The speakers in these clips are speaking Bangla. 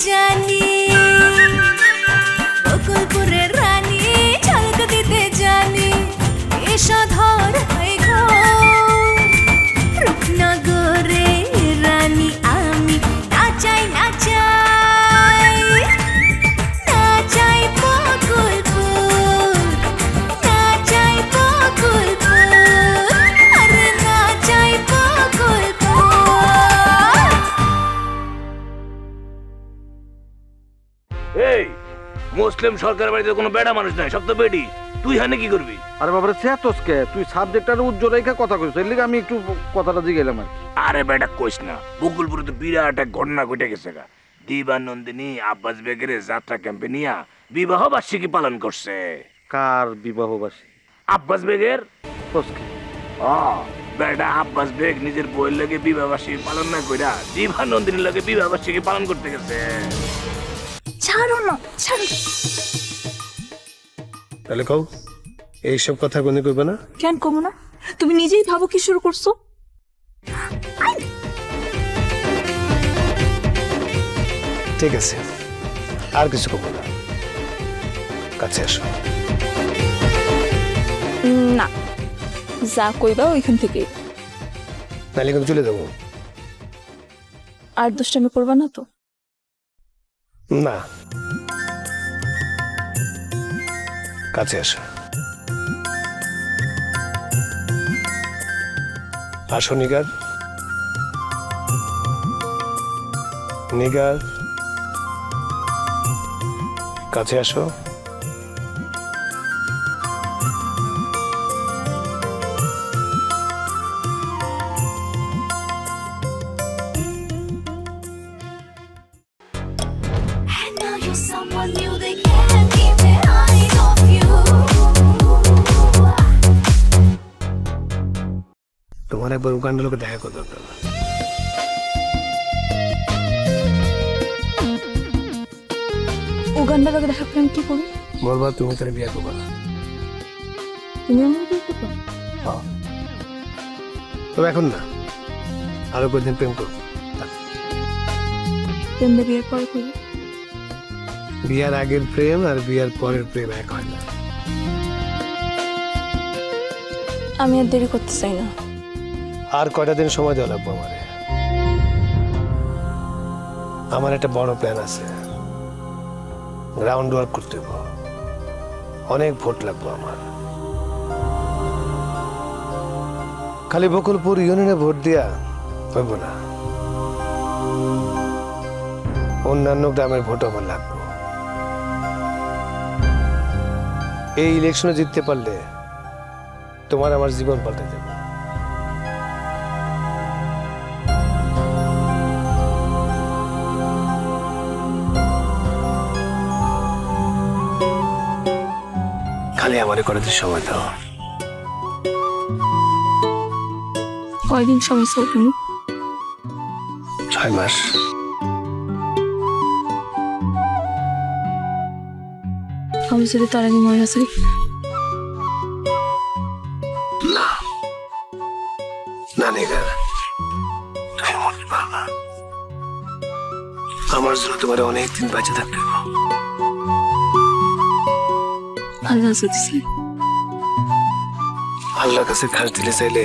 জানি বকুলপুরের রানী ঝলক দিতে জানি এসো ধর হয়ে রূপনগরে রানী আমি নাচাই নাচাই নাচাই বকুলপুর নাচাই বকুলপুর আরে নাচাই বকুলপুর। এই মুসলিম সরকার বাড়িতে কোনো বেড়া মানুষ নাই, সব তো বেডি। তুই হানে কি করবি? আরে বাবারে চেতসকে তুই সাবজেক্টটা উজ্জ্বল রেখে কথা কইছ, এর লিগে আমি একটু কথাটা জিগাইলাম আর। আরে বেটা কইস না, বকুলপুরে তো বিরাট এক ঘটনা ঘটে গেছে গা। দিবানন্দিনী আব্বাস বেগের যাত্রা ক্যাম্পে নিয়া বিবাহ বার্ষিকী পালন করছে। কার বিবাহ বার্ষিকী? আব্বাস বেগের। কোসকে বেটা আব্বাস বেগ নিজের বইয়ের লাগে বিবাহ বার্ষিকী পালন না কইরা দিবানন্দিনীর লাগে বিবাহ বার্ষিকী পালন করতে গেছে। ছাড়ো না, ছাড়ো। তাহলে কও এইসব কথা কোনে কইবে না? কেন কমো না? তুমি নিজেই ভাবো কি শুরু করছো। ঠিক আছে, আর কিছু কব না, কাছে আসো। না, যা কইবা ওইখান থেকে। নাহলে কিন্তু চলে যাবো। আর দুষ্টামি করবা না তো? না, কাছে আসো। আসো নিগার, নিগার কাছে আসো। তোমার একবার উগান্ডার লোকে দেখা করতে দরকার। উগান্ডার লোকে দেখা করে আমি কি করবো? বলবা তুমি তার বিয়ে করবা না। তুমি আমার বিয়ে করবো? তবে এখন না, আরো কয়েকদিন প্রেম করবো। প্রেমে বিয়ের পরে করবো? বিয়ার আগের প্রেম আর বিয়ার পরের প্রেম এক হয় না। আমি আর দেরি করতে চাই না। আর কয়টা দিন সময় দেওয়া লাগবো আমারে। আমার একটা বড় প্ল্যান আছে, গ্রাউন্ড ওয়ার্ক করতে হবে, অনেক ভোট লাগবে আমার। খালি বকুলপুর ইউনিয়নে ভোট দিয়া হইব না, অন্যান্য গ্রামের ভোট আমার লাগবে। এই ইলেকশনে জিততে পারলে তোমার আমার জীবন পাল্টে দেবে। খালি আমারে করাতে সময় দাও। কয়দিন সময় চাও তুমি? 6 মাস। আমি যদি তার আগে মরে আসি? না না নিগার, তুমি মরতে পারবা। আমার জন্য তোমার অনেক দিন বেঁচে থাকতে হবে। আল্লাহ যদি চাই। আল্লাহর কাছে খাস দিলে চাইলে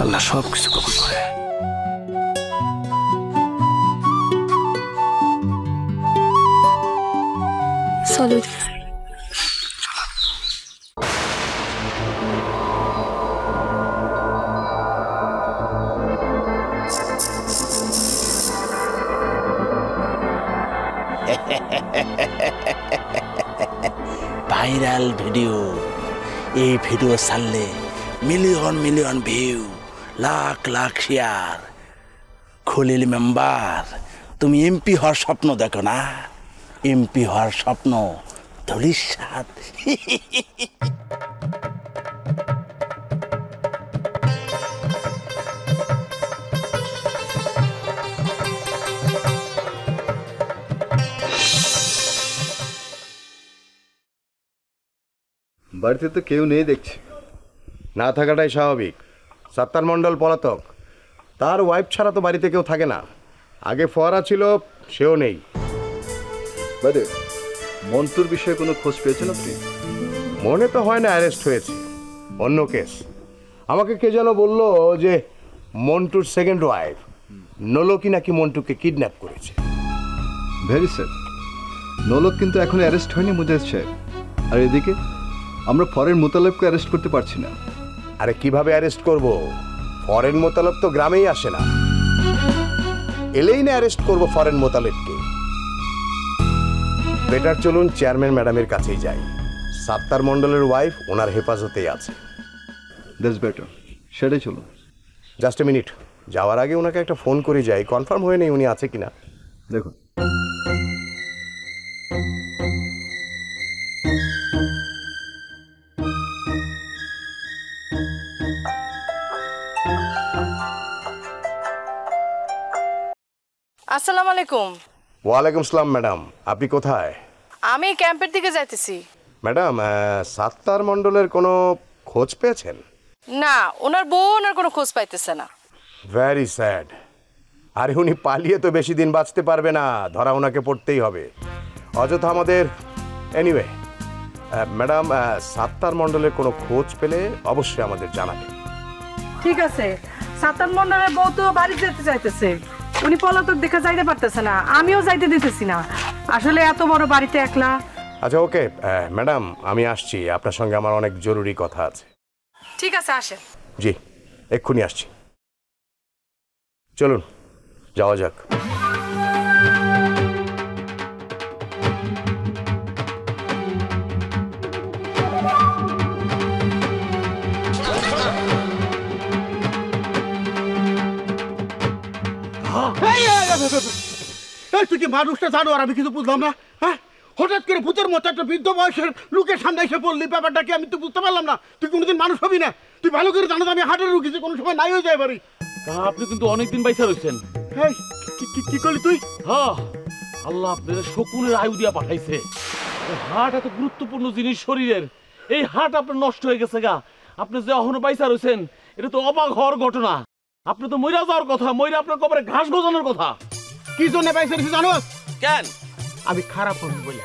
আল্লাহ সবকিছু কবুল করে। চলো। ভাইরাল ভিডিও, এই ভিডিও ছাড়লে million million view, lakh lakh share. Khalil member, তুমি এমপি হওয়ার স্বপ্ন দেখো না? এমপি হওয়ার স্বপ্ন ধলির স্বাদ। বাড়িতে তো কেউ নেই দেখছি, না থাকাটাই স্বাভাবিক। সাত্তার মণ্ডল পলাতক, তার ওয়াইফ ছাড়া তো বাড়িতে কেউ থাকে না। আগে ফোয়ারা ছিল, সেও নেই। বাদে মন্টুর বিষয়ে কোনো খোঁজ পেয়েছেন আপনি? মনে তো হয় না অ্যারেস্ট হয়েছে, অন্য কেস। আমাকে কে যেন বললো যে মন্টুর সেকেন্ড ওয়াইফ নলকি নাকি মন্টুকে কিডন্যাপ করেছে। ভেরি স্যার, নলক কিন্তু এখন অ্যারেস্ট হয়নি মুজাহিদ সাহেব। আর এদিকে আমরা ফরেন মোতালেবকে অ্যারেস্ট করতে পারছি না। আরে কিভাবে অ্যারেস্ট করব? ফরেন মোতালেব তো গ্রামেই আসে না, এলেই না অ্যারেস্ট করব ফরেন মোতালেবকে। বেটার চলুন চেয়ারম্যান ম্যাডামের কাছেই যাই। সাত্তার মণ্ডলের ওয়াইফ ওনার হেফাজতেই আছে। দ্যাটস বেটার, সেটাই চলুন। জাস্ট এ মিনিট, যাওয়ার আগে ওনাকে একটা ফোন করে যাই, কনফার্ম হয়ে নেই উনি আছে কিনা। দেখুন, আসসালামু আলাইকুম। ওয়ালাইকুম আসসালাম ম্যাডাম, আপনি কোথায়? আমি ক্যাম্পের দিকে যাইতেছি। ম্যাডাম, সাত্তার মণ্ডলের কোনো খোঁজ পেয়েছেন? না, ওনার বউ ওনার কোনো খোঁজ পাইতেছে না। Very sad. আরে উনি পালিয়ে তো বেশি দিন বাঁচতে পারবে না, ধরা ওনাকে পড়তেই হবে। অযথা আমাদের এনিওয়ে ম্যাডাম, সাত্তার মণ্ডলের কোনো খোঁজ পেলে অবশ্যই আমাদের জানাবেন। ঠিক আছে, সাতান মন্ডলের বউ তো বাড়ি যেতে চাইতেছে, উনি পলাতক দেখা যাইতে পারতেছে না, আমিও যাইতে দিতেছি না। আসলে এত বড় বাড়িতে একলা। আচ্ছা ওকে ম্যাডাম, আমি আসছি, আপনার সঙ্গে আমার অনেক জরুরি কথা আছে। ঠিক আছে, আসেন। জি, এক্ষুনি আসছি। চলুন যাওয়া যাক। তুই কি মানুষটা জানো? আর আমি কিছু বুঝলাম না। হ্যাঁ, হঠাৎ করে ভূতের মতো একটা বৃদ্ধ বয়সের লোকের সামনে এসে পড়লি, ব্যাপারটা কি আমি তো বুঝতে পারলাম না। তুই কোনোদিন মানুষ হবি না। তুই ভালো করে জানো আমি হার্টের রুগী, যে কোনো সময় নাই হয়ে যায় পারি। আপনি কিন্তু অনেকদিন বাইসা রয়েছেন। এই, কি করলি তুই? হ্যাঁ, আল্লাহ আপনার শকুনের আয়ু দিয়া পাঠাইছে। হার্ট এত গুরুত্বপূর্ণ জিনিস শরীরের, এই হার্ট আপনার নষ্ট হয়ে গেছে গা। আপনি যে এখনো বাইসা রয়েছেন, এটা তো অবাক হওয়ার ঘটনা। আপনি তো মইরা যাওয়ার কথা, মইরা আপনার কবরে ঘাস গজানোর কথা। কি জন্য বাইসে জানো? কেন? আমি খারাপ মানুষ বলে।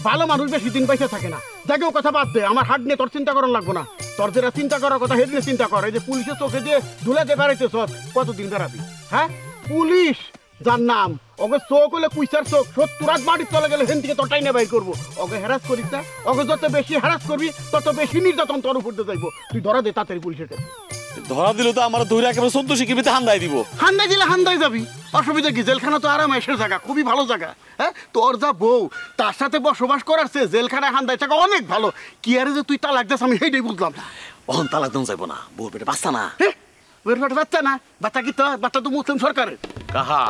ভালো মানুষ বেশি দিন বাইসে থাকে না। দেখেও কথা বাদ দে, আমার হার্ট নিয়ে তোর চিন্তা করার লাগবো না। তোর যেটা চিন্তা করার কথা হেড নিয়ে চিন্তা কর। এই যে পুলিশের চোখে যে ধুলাতে বেড়াইতেছ, কতদিন বেড়াবি? হ্যাঁ, পুলিশ যার নাম, ওকে চোখ হলে কুইসার চোখ, 70 রাত মাটির চলে গেলে হেন থেকে তোরটাই না বাইর করবো। ওকে হ্যারাস করিস না, ওকে যত বেশি হ্যারাস করবি তত বেশি নির্যাতন তোর উপর দিয়ে যাইবো। তুই ধরা দে তাড়াতাড়ি পুলিশের কাছে। ধরা দিল তো আমার ধরে একেবারে 14 শিকিবিতে হান্দাই দিব। হান্দাই দিলে হান্দাই যাবি, অসুবিধা কি? জেলখানা তো আরাম এসের জায়গা, খুবই ভালো জায়গা। হ্যাঁ, তোর যা বউ তার সাথে বসবাস করার চেয়ে জেলখানায় হান্দাই থাকা অনেক ভালো। কি আরে যে তুই তালাক দিস, আমি সেইটাই বুঝলাম না। অহন তালাক দন যাইব না, বউ পেটে বাচ্চা না। ওর পেটে বাচ্চা না? বাচ্চা কি? তো বাচ্চা তো মুসলিম সরকারের। কাহা,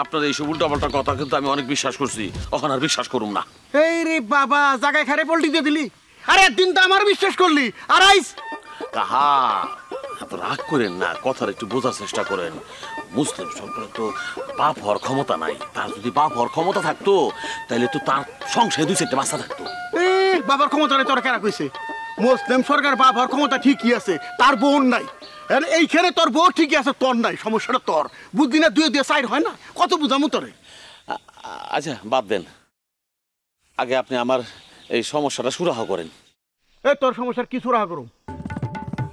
আপনার এইসব উল্টাপাল্টা কথা কিন্তু আমি অনেক বিশ্বাস করছি, এখন আর বিশ্বাস করুম না। এই রে বাবা, জায়গায় খারে পল্টি দিয়ে দিলি। আরে একদিন তো আমার বিশ্বাস করলি, আর আইস। কাহা, এত রাগ করেন না, কথার একটু বোঝার চেষ্টা করেন। মুসলিম সরকারের তো বাপ হওয়ার ক্ষমতা নাই। তার যদি বাপ হওয়ার ক্ষমতা থাকতো, তাহলে তো তার সংসারে 2-4টা বাচ্চা থাকতো। বাবার ক্ষমতা নেই তোর কেরা কইছে? মুসলিম সরকার বাপ হওয়ার ক্ষমতা ঠিকই আছে, তার বোন নাই। এইখানে তোর বউ ঠিকই আছে, তোর নাই। সমস্যাটা তোর বুদ্ধি না, দুয়ে সাইড হয় না। কত বুঝামু তোরে? আচ্ছা বাদ দেন, আগে আপনি আমার এই সমস্যাটা সুরাহা করেন। এই তোর সমস্যার কি সুরাহা করুম?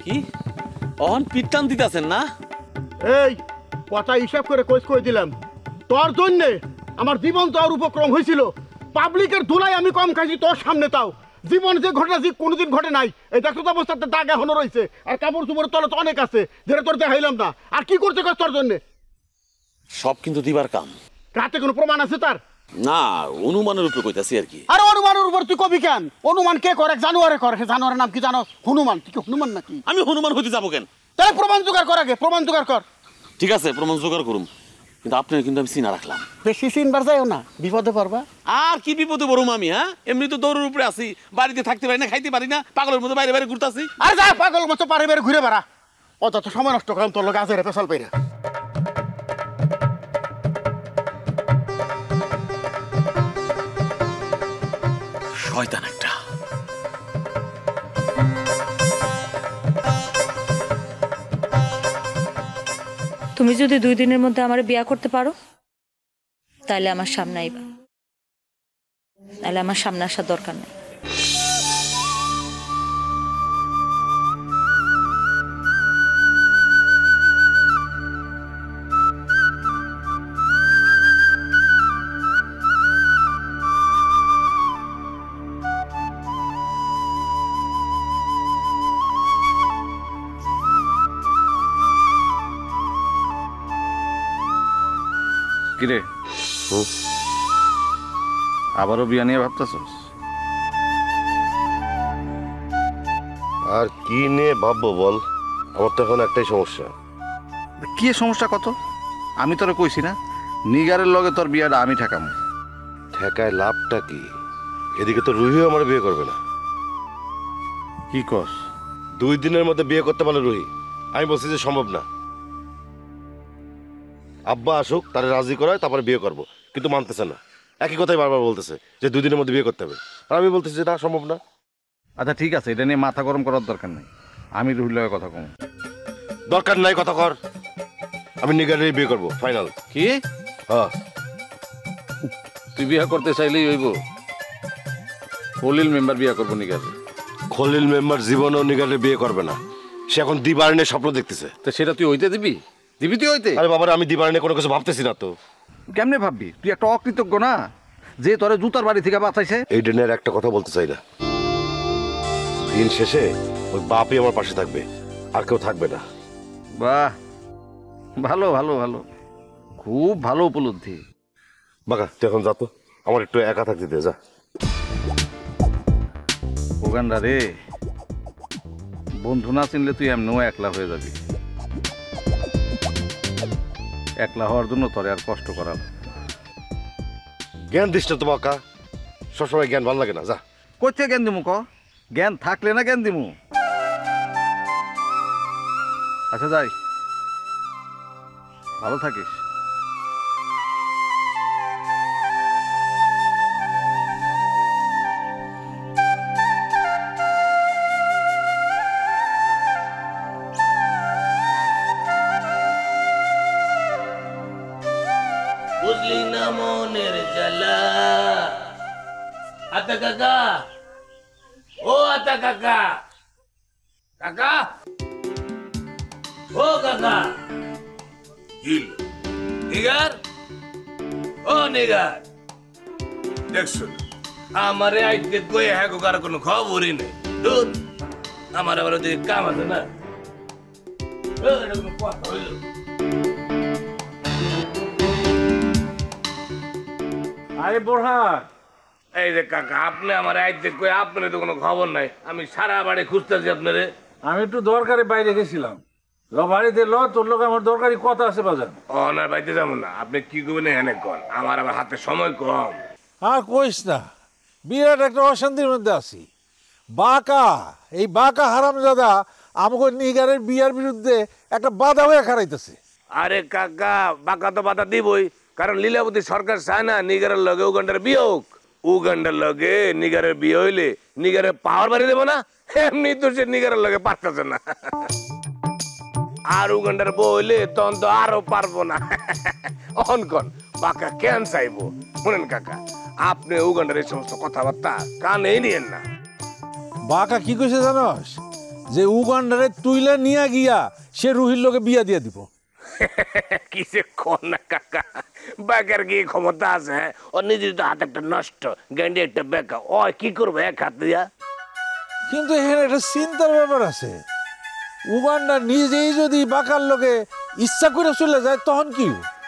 কি অহন পিটান দিতেছেন না? এই কথা হিসাব করে কই দিলাম। তোর জন্যে আমার জীবন তো আর উপক্রম হয়েছিল। পাবলিকের ধুলাই আমি কম খাইছি তোর সামনে, তাও জীবন যে ঘটনা যে কোনোদিন ঘটে নাই। এই দেখো তো অবস্থাতে দাগ এখনো রয়েছে, আর কাপড় চুপড়ের তলে তো অনেক আছে, যেটা তোর দেখাইলাম না। আর কি করতে কর তোর জন্যে? সব কিন্তু দিবার কাম। রাতে কোনো প্রমাণ আছে তার? না, অনুমানের উপরে কইতাছি আর কি। আর অনুমানের উপর তুই কবি কেন? অনুমান কে করে? জানুয়ারে করে। জানুয়ারের নাম কি জানো? হনুমান। তুই কি হনুমান নাকি? আমি হনুমান হইতে যাবো কেন? তাহলে প্রমাণ জোগাড় কর, আগে প্রমাণ জোগাড় কর। ঠিক আছে, প্রমাণ জোগাড় করুম, কিন্তু আপনার কিন্তু আমি চিনা রাখলাম। বেশি চিনবার যাইও না, বিপদে পারবা। আর কি বিপদে পড়ুম আমি? হ্যাঁ, এমনি তো দৌড়ের উপরে আছি, বাড়িতে থাকতে পারি না, খাইতে পারি না, পাগলের মতো বাইরে বাইরে ঘুরতাছি। আরে যা, পাগল মতো পারে বাইরে ঘুরে বেড়া। অত সময় নষ্ট করলাম তোর লোক আজের পেশাল পাইরা। শয়তান একটা। তুমি যদি 2 দিনের মধ্যে আমার বিয়া করতে পারো, তাহলে আমার সামনে আইবা, তাহলে আমার সামনে আসার দরকার নেই। কিরে আবারও বিয়া নিয়ে ভাবতেছস? আর কি নিয়ে ভাববো বল, আমার তো এখন একটাই সমস্যা। কি সমস্যা কত? আমি তোরে কইছি না নিগারের লগে তোর বিয়াটা আমি ঠেকাম। ঠেকায় লাভটা কি? এদিকে তো রুহিও আমার বিয়ে করবে না। কি কস? 2 দিনের মধ্যে বিয়ে করতে পারলে রুহি, আমি বলছি যে সম্ভব না। আব্বা আসুক, তারে রাজি করায় তারপরে বিয়ে করব, কিন্তু মানতেছে না। একই কথাই বারবার বলতেছে যে 2 দিনের মধ্যে বিয়ে করতে হবে, আর আমি বলতেছি যে না, সম্ভব না। আচ্ছা ঠিক আছে, এটা নিয়ে মাথা গরম করার দরকার নেই, আমি রুহির লগে কথা কম। দরকার নাই কথা কর, আমি নিগারেরই বিয়ে করব, ফাইনাল। কি? হ্যাঁ, তুই বিয়ে করতে চাইলেই হইব? খলিল মেম্বার বিয়ে করবো নিগারে? খলিল মেম্বার জীবনও নিগারের বিয়ে করবে না, সে এখন দিবারণের স্বপ্ন দেখতেছে। তো সেটা তুই হইতে দিবি? দিবি তুই হইতে? আরে বাবার, আমি দিবারণে কোনো কিছু ভাবতেছি না তো। কেমনে ভাববি? তুই একটা অকৃতজ্ঞ না, যে তোরে জুতার বাড়ি থেকে বাঁচাইছে। এই ডেনের একটা কথা বলতে চাই না, দিন শেষে ওই বাপই আমার পাশে থাকবে, আর কেউ থাকবে না। বাহ, ভালো ভালো ভালো, খুব ভালো উপলব্ধি। বাকা, তুই এখন যা তো, আমার একটু একা থাকতে দে, যা। ওগান্ডা রে, বন্ধু না চিনলে তুই এমনিও একলা হয়ে যাবি। একলা হওয়ার জন্য তোরে আর কষ্ট করার। জ্ঞান দিস না তো বাকা, সবসময় জ্ঞান ভালো লাগে না, যা। কোথায় জ্ঞান দিমু ক? জ্ঞান থাকলে না জ্ঞান দিমু। আচ্ছা যাই, ভালো থাকিস। বুঝলি না মনের জ্বালা। আতা কাকা, ও আতা কাকা, কাকা, ও কাকা। নিগার, ও নিগার, দেখছো আমারে আইতে কই হ্যাঁ কার কোনো খবরই নেই। দুধ আমার আবার ওদিকে কাম আছে না। কথা হইল আরে বোরহান, এই যে কাকা, আপনি আমার আইতে কই আপনার তো কোনো খবর নাই। আমি সারা বাড়ি খুঁজতেছি আপনারে। আমি একটু দরকারে বাইরে গেছিলাম। বাড়িতে তোর লোক আমার দরকারি কথা আছে বাজার। অনার বাড়িতে যাবো না, আপনি কি করবেন এখানে কন, আমার আবার হাতে সময় কম। আর কইস না, বিরাট একটা অশান্তির মধ্যে আছি। বাঁকা, এই বাঁকা হারামজাদা আমাকে নিগারের বিয়ার বিরুদ্ধে একটা বাধা হয়ে খারাইতেছে। আরে কাকা, বাঁকা তো বাধা দিবই, কারণ লীলাবতী সরকার চায় না নিগারের লগে উগান্ডার বিয়ে হোক। উগান্ডার লগে নিগারের বিয়ে হইলে নিগারের পাওয়ার বাড়ি দেবো না, এমনি তো সে নিগারের লগে পারতেছে না। আর উগান্ডার বউ হইলে তখন তো আরো পারবো না। অনকন বাঁকা কেন চাইবো? শুনেন কাকা, আপনি উগান্ডার এই সমস্ত কথাবার্তা কানেই নিয়েন না। বাঁকা কি কইছে জানোস? যে উগান্ডারে তুইলে নিয়ে গিয়া সে রুহির লোকে বিয়া দিয়ে দিব। কিসে কোন না কাকা, বাঁকার কি ক্ষমতা আছে? ও নিজের তো হাত একটা নষ্ট, গেন্ডি একটা বেকা, ও কি করবে এক হাত দিয়া? কিন্তু এখানে একটা চিন্তার ব্যাপার আছে। উগান্ডা নিজেই যদি বাঁকার লোকে ইচ্ছা করে চলে যায় তখন কি?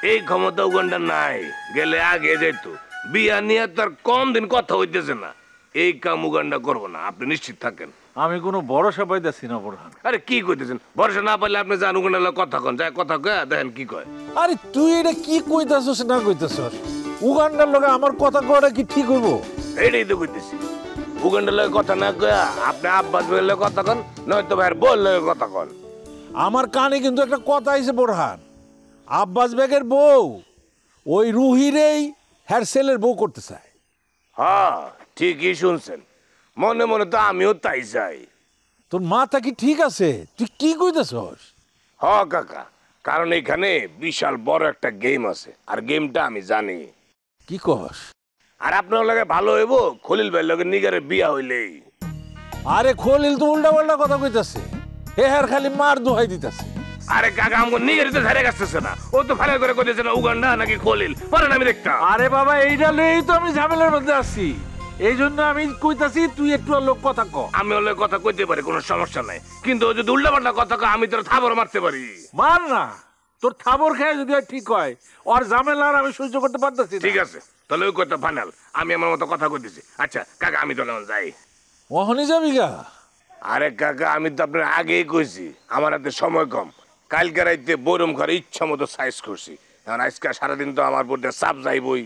এই ক্ষমতা উগান্ডার নাই, গেলে আগে যেত। বিয়া নিয়ে তার কম দিন কথা হইতেছে না। এই কাম উগান্ডা করবো না, আপনি নিশ্চিত থাকেন। আমি কোনো ভরসা পাইতেছি না বোরহান। আরে কি কইতেছেন? ভরসা না পাইলে আপনি যান উগান্ডার কথা কন, যায় কথা কয়ে দেখেন কি কয়। আরে তুই এটা কি কইতাছস না কইতাছস? উগান্ডার লোকে আমার কথা কওয়াটা কি ঠিক হইব? এইটাই তো কইতেছি, উগান্ডার লগে কথা না কয়া আপনি আব্বাস ভাইয়ের লগে কথা কন, নয়তো ভাইয়ের বউর লগে কথা কন। আমার কানে কিন্তু একটা কথা আইছে বোরহান। আব্বাস বেগের বউ ওই রুহিরেই হ্যার ছেলের বউ করতে চায়। হ্যাঁ, ঠিকই শুনছেন, মনে মনে তো আমিও তাই চাই। তোর মাথা কি ঠিক আছে? তুই কি কইতাছস? হ কাকা, কারণ এখানে বিশাল বড় একটা গেম আছে, আর গেমটা আমি জানি। কি কস? আর আপনার লাগে ভালো হইব খলিল ভাইয়ের লগে নিগারের বিয়া হইলেই। আরে খলিল তো উল্টা পাল্টা কথা কইতাছে, হেহার খালি মার দোহাই দিতেছে। আরে কাকা আমগো নিগারি তো ধারে কাটতেছে না, ও তো ফাইনাল করে কইতেছে না উগান্ডা নাকি খলিল, পরে আমি দেখতাম। আরে বাবা এইটা লইই তো আমি ঝামেলার মধ্যে আছি, এই জন্য আমি কইতাছি তুই একটু লোক কথা ক। আমি ওর কথা কইতে পারি, কোনো সমস্যা নাই, কিন্তু ও যদি উল্টা পাল্টা কথা কয় আমি তোর থাবর মারতে পারি। মার না, তোর থাবর খেয়ে যদি ঠিক হয়, ওর ঝামেলা আর আমি সহ্য করতে পারতেছি। ঠিক আছে, তাহলে ওই কথা ফাইনাল, আমি আমার মতো কথা কইতেছি। আচ্ছা কাকা আমি তাহলে যাই। ওহনি যাবি গা? আরে কাকা আমি তো আপনার আগেই কইছি আমার হাতে সময় কম, কালকে রাইতে বৈরম ঘরে ইচ্ছা মতো সাইজ করছি, এখন আজকে সারাদিন তো আমার বোর্ডে চাপ যাইবই।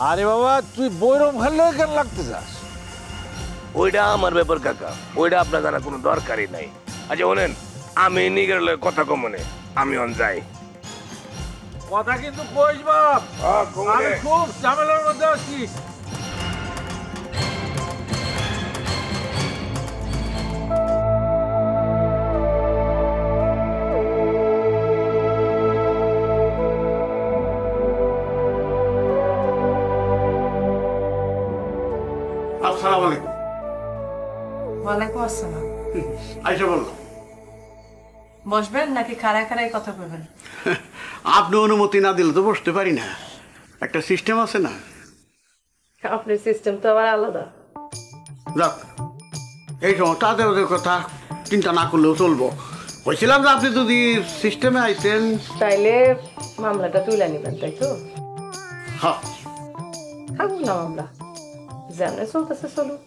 আরে বাবা তুই বৈরম খেললে কেন লাগতে যাস? ওইটা আমার ব্যাপার কাকা, ওইটা আপনার জানার কোনো দরকারই নাই। আচ্ছা শোনেন, আমি নিগের লগে কথা কমনে, আমি অন যাই। কথা কিন্তু কইস বাপ, আমি খুব ঝামেলার মধ্যে আছি। আসসালামু আলাইকুম। ওয়ালাইকুম আসসালাম। আইসা বলল বসবেন নাকি খাড়ায় খাড়ায় কথা বলবেন? আপনি অনুমতি না দিলে তো বসতে পারি না, একটা সিস্টেম আছে না। আপনার সিস্টেম তো আবার আলাদা। যাক, এই সময় তাদের ওদের কথা চিন্তা না করলেও চলবো। বলছিলাম যে আপনি যদি সিস্টেমে আইতেন তাইলে মামলাটা তুলে নিবেন, তাই তো? হ্যাঁ, থাকুক না মামলা, যেমন চলতেছে চলুক,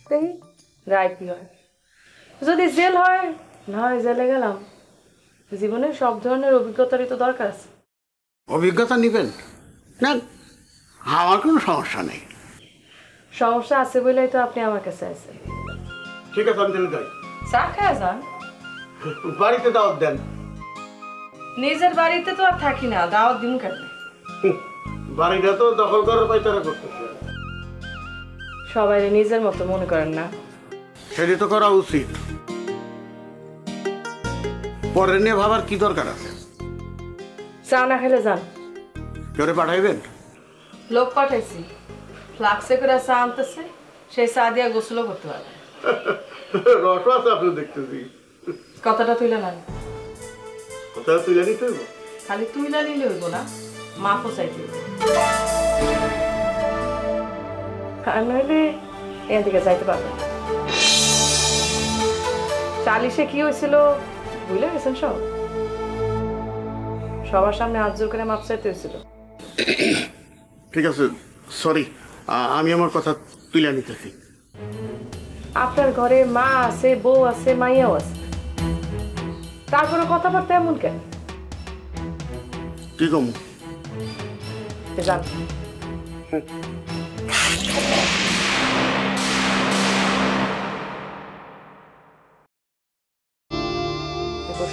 দেখি রায় কি হয়। যদি জেল হয় না হয় জেলে গেলাম, জীবনে সব ধরনের অভিজ্ঞতারই তো দরকার আছে। অভিজ্ঞতা নিবেন না, আমার কোনো সমস্যা নেই। সমস্যা আছে বলেই তো আপনি আমার কাছে আছেন। ঠিক আছে, আমি চলে যাই। চা খায় যান, বাড়িতে দাওয়াত দেন। নিজের বাড়িতে তো আর থাকি না, দাওয়াত দিন কেন? বাড়িটা তো দখল করার পাইতারা করতেছে। সবাই নিজের মতো মনে করেন না, সেটি তো করা উচিত। পরে নিয়ে ভাবার কি দরকার আছে? চা না খেলে যান। কেউ পাঠাইবেন? লোক পাঠাইছি, ফ্লাক্সে করে চা আনতেছে, সেই চা দিয়া গোসলও করতে পারবে। রস আছে আপনি দেখতেছি। কথাটা তুলে নেন। কথাটা তুলে নিতে হইব? খালি তুইলা নিলে হইব না, মাপও চাইতে হইব। আর নইলে এখান থেকে যাইতে পারবেন না। চালিশে কি হয়েছিল বুঝলে গেছেন সব? সবার সামনে হাত জোর করে মাপ চাইতে হয়েছিল। ঠিক আছে, সরি, আমি আমার কথা তুলে নিতেছি। আপনার ঘরে মা আছে, বউ আছে, মাইয়াও আছে, তারপরে কথাবার্তা এমন কেন? কি কম জান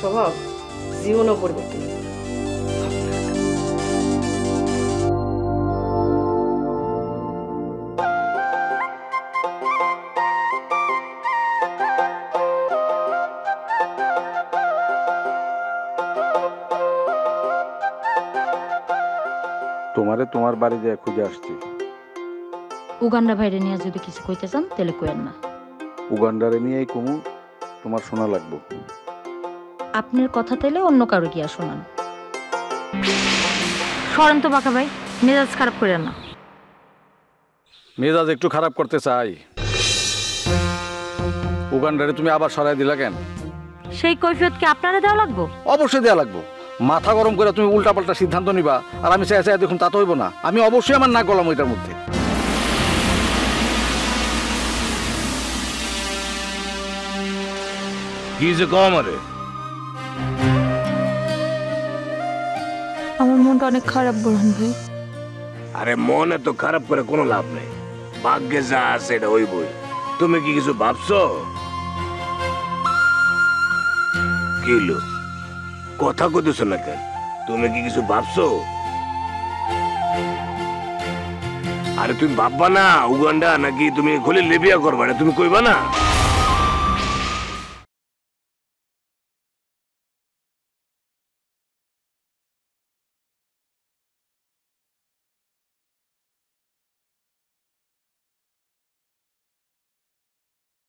স্বভাব জীবনও পরিবর্তন। তোমারে তোমার বাড়ি যায় খুঁজে আসছি। উগান্ডা ভাইরে নিয়ে যদি কিছু কইতে চান তাহলে কইেন না। উগান্ডারে নিয়েই কমু, তোমার শোনা লাগবো। আপনার কথা তাইলে অন্য কারো গিয়া শোনান। সরেন তো বাঁকা ভাই, মেজাজ খারাপ করেন না। মেজাজ একটু খারাপ করতে চাই। উগান্ডারে তুমি আবার সরাই দিলা কেন? সেই কৈফিয়ত কি আপনারা দেওয়া লাগবো? অবশ্যই দেওয়া লাগবো। মাথা গরম করে তুমি উল্টাপাল্টা সিদ্ধান্ত নিবা আর আমি চাই চাই দেখুন তা তো হইব না। আমি অবশ্যই আমার নাক গলাম ওইটার মধ্যে। কি যে কম আরে, আমার মনটা অনেক খারাপ বোরহান ভাই। আরে মন এত খারাপ করে কোনো লাভ নেই, ভাগ্যে যা আছে এটা হইবই। তুমি কি কিছু ভাবছো? কি হলো, কথা কইতেছ না কেন? তুমি কি কিছু ভাবছো? আরে তুমি ভাববা না উগান্ডা নাকি তুমি খলিল বিয়া করবা, তুমি কইবা না?